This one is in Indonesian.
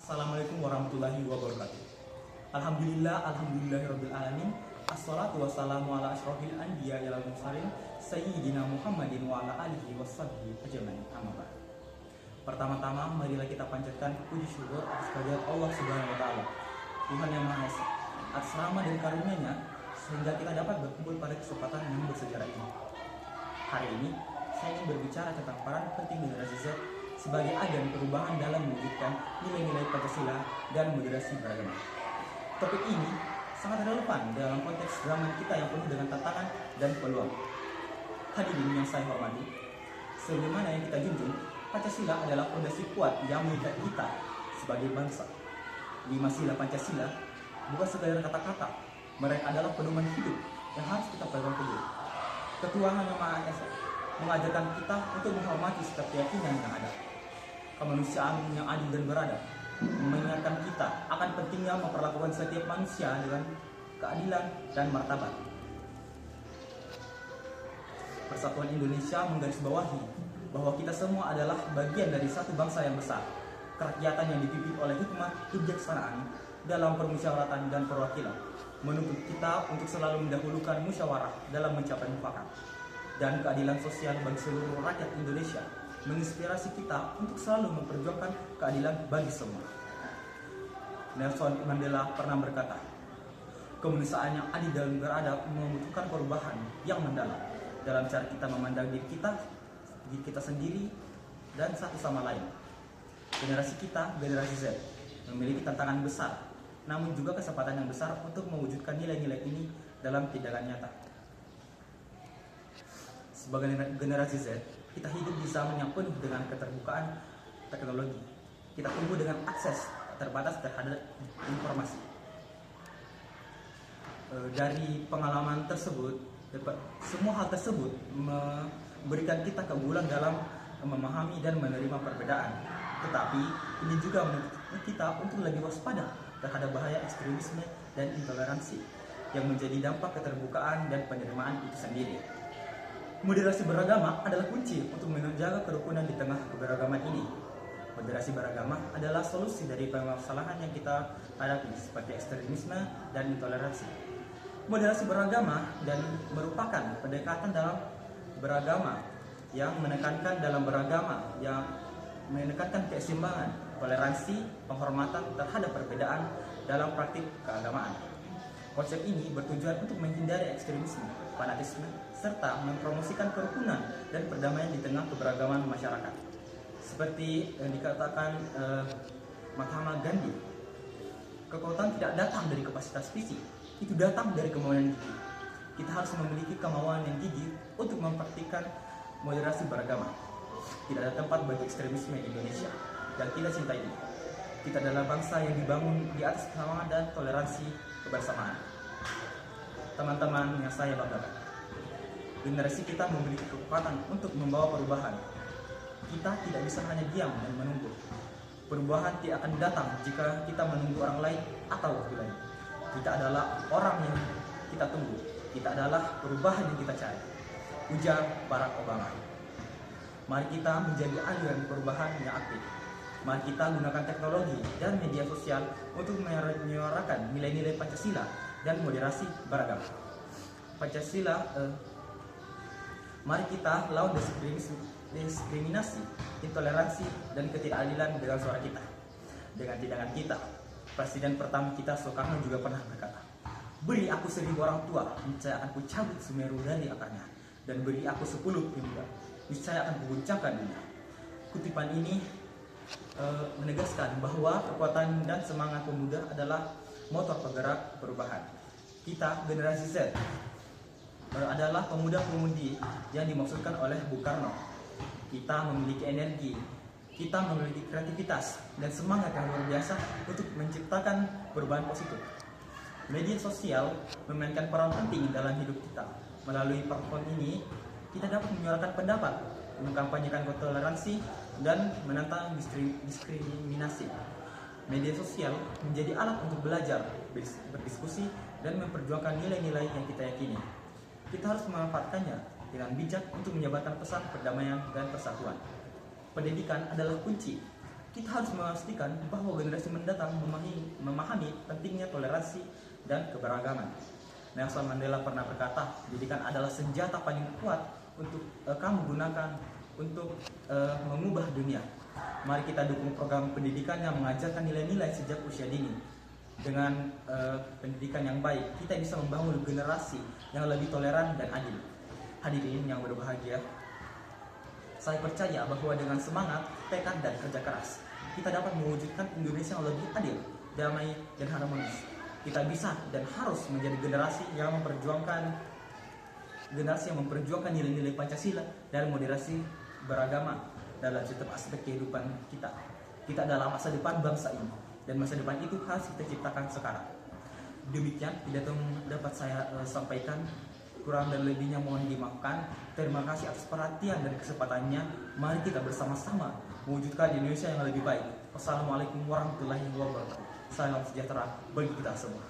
Assalamualaikum warahmatullahi wabarakatuh. Alhamdulillahirabbil alamin. Assalatu wassalamu ala asyrofil anbiya wal mursalin sayyidina Muhammadin wa ala alihi washabbihi ajmain. Amma ba'd. Pertama-tama marilah kita panjatkan puji syukur atas kehadirat Allah Subhanahu wa taala, Tuhan yang Maha Esa, atas rahmat dan karunia-Nya sehingga kita dapat berkumpul pada kesempatan yang bersejarah ini. Hari ini saya ingin berbicara tentang peran penting generasi Z sebagai agen perubahan dalam mewujudkan nilai-nilai Pancasila dan moderasi beragama. Topik ini sangat relevan dalam konteks zaman kita yang penuh dengan tantangan dan peluang. Hadirin yang saya hormati, sebagaimana yang kita junjung, Pancasila adalah fondasi kuat yang mengikat kita sebagai bangsa. 5 sila Pancasila bukan sekadar kata-kata, mereka adalah pedoman hidup yang harus kita pegang teguh. Ketuhanan yang Maha Esa mengajarkan kita untuk menghormati setiap keyakinan yang ada. Kemanusiaan yang adil dan beradab mengingatkan kita akan pentingnya memperlakukan setiap manusia dengan keadilan dan martabat. Persatuan Indonesia menggarisbawahi bahwa kita semua adalah bagian dari satu bangsa yang besar, kerakyatan yang dipimpin oleh hikmah kebijaksanaan dalam permusyawaratan dan perwakilan, menuntut kita untuk selalu mendahulukan musyawarah dalam mencapai mufakat dan keadilan sosial bagi seluruh rakyat Indonesia, menginspirasi kita untuk selalu memperjuangkan keadilan bagi semua. Nelson Mandela pernah berkata, kemanusiaan yang adil dan beradab membutuhkan perubahan yang mendalam dalam cara kita memandang diri kita sendiri dan satu sama lain. Generasi kita, generasi Z, memiliki tantangan besar, namun juga kesempatan yang besar untuk mewujudkan nilai-nilai ini dalam tindakan nyata. Sebagai generasi Z, kita hidup di zaman yang penuh dengan keterbukaan teknologi. Kita tumbuh dengan akses terbatas terhadap informasi. Dari pengalaman tersebut, semua hal tersebut memberikan kita keunggulan dalam memahami dan menerima perbedaan. Tetapi ini juga menuntut kita untuk lebih waspada terhadap bahaya ekstremisme dan intoleransi yang menjadi dampak keterbukaan dan penerimaan itu sendiri. Moderasi beragama adalah kunci untuk menjaga kerukunan di tengah keberagaman ini. Moderasi beragama adalah solusi dari permasalahan yang kita hadapi seperti ekstremisme dan intoleransi. Moderasi beragama dan merupakan pendekatan dalam beragama yang menekankan keseimbangan, toleransi, penghormatan terhadap perbedaan dalam praktik keagamaan. Konsep ini bertujuan untuk menghindari ekstremisme, fanatisme, serta mempromosikan kerukunan dan perdamaian di tengah keberagaman masyarakat. Seperti yang dikatakan Mahatma Gandhi, kekuatan tidak datang dari kapasitas fisik, itu datang dari kemauan yang gigih. Kita harus memiliki kemauan yang gigih untuk mempraktikkan moderasi beragama. Tidak ada tempat bagi ekstremisme di Indonesia, dan kita cintai ini. Kita adalah bangsa yang dibangun di atas kesamaan dan toleransi kebersamaan. Teman-teman yang saya banggakan, generasi kita memiliki kekuatan untuk membawa perubahan. Kita tidak bisa hanya diam dan menunggu. Perubahan tidak akan datang jika kita menunggu orang lain atau waktu lain. Kita adalah orang yang kita tunggu. Kita adalah perubahan yang kita cari. Ujar Barack Obama. Mari kita menjadi agen perubahan yang aktif. Mari kita gunakan teknologi dan media sosial untuk menyuarakan nilai-nilai Pancasila dan moderasi beragama. Mari kita lawan diskriminasi, intoleransi, dan ketidakadilan dengan suara kita. Dengan tindakan kita, Presiden pertama kita Soekarno juga pernah berkata, beri aku 1000 orang tua, niscaya akan kucabut Semeru dari akarnya, dan beri aku 10 pemuda, niscaya akan kuguncangkan dunia. Kutipan ini menegaskan bahwa kekuatan dan semangat pemuda adalah motor penggerak perubahan. Kita, generasi Z, adalah pemuda-pemudi yang dimaksudkan oleh Bung Karno. Kita memiliki energi, kita memiliki kreativitas dan semangat yang luar biasa untuk menciptakan perubahan positif. Media sosial memainkan peran penting dalam hidup kita. Melalui platform ini, kita dapat menyuarakan pendapat, mengkampanyekan toleransi, dan menantang diskriminasi. Media sosial menjadi alat untuk belajar, berdiskusi, dan memperjuangkan nilai-nilai yang kita yakini. Kita harus memanfaatkannya dengan bijak untuk menyebarkan pesan perdamaian dan persatuan. Pendidikan adalah kunci. kita harus memastikan bahwa generasi mendatang memahami pentingnya toleransi dan keberagaman. Nelson Mandela pernah berkata, pendidikan adalah senjata paling kuat untuk kamu gunakan untuk mengubah dunia. Mari kita dukung program pendidikan yang mengajarkan nilai-nilai sejak usia dini. Dengan pendidikan yang baik, kita bisa membangun generasi yang lebih toleran dan adil. Hadirin yang berbahagia, saya percaya bahwa dengan semangat, tekad, dan kerja keras, kita dapat mewujudkan Indonesia yang lebih adil, damai, dan harmonis. Kita bisa dan harus menjadi generasi yang memperjuangkan nilai-nilai Pancasila dan moderasi beragama dalam setiap aspek kehidupan kita. Kita adalah masa depan bangsa ini, dan masa depan itu harus kita ciptakan sekarang. Demikian pidato yang dapat saya sampaikan. Kurang dan lebihnya mohon dimaafkan. Terima kasih atas perhatian dan kesempatannya. Mari kita bersama-sama mewujudkan Indonesia yang lebih baik. Wassalamualaikum warahmatullahi wabarakatuh. Salam sejahtera bagi kita semua.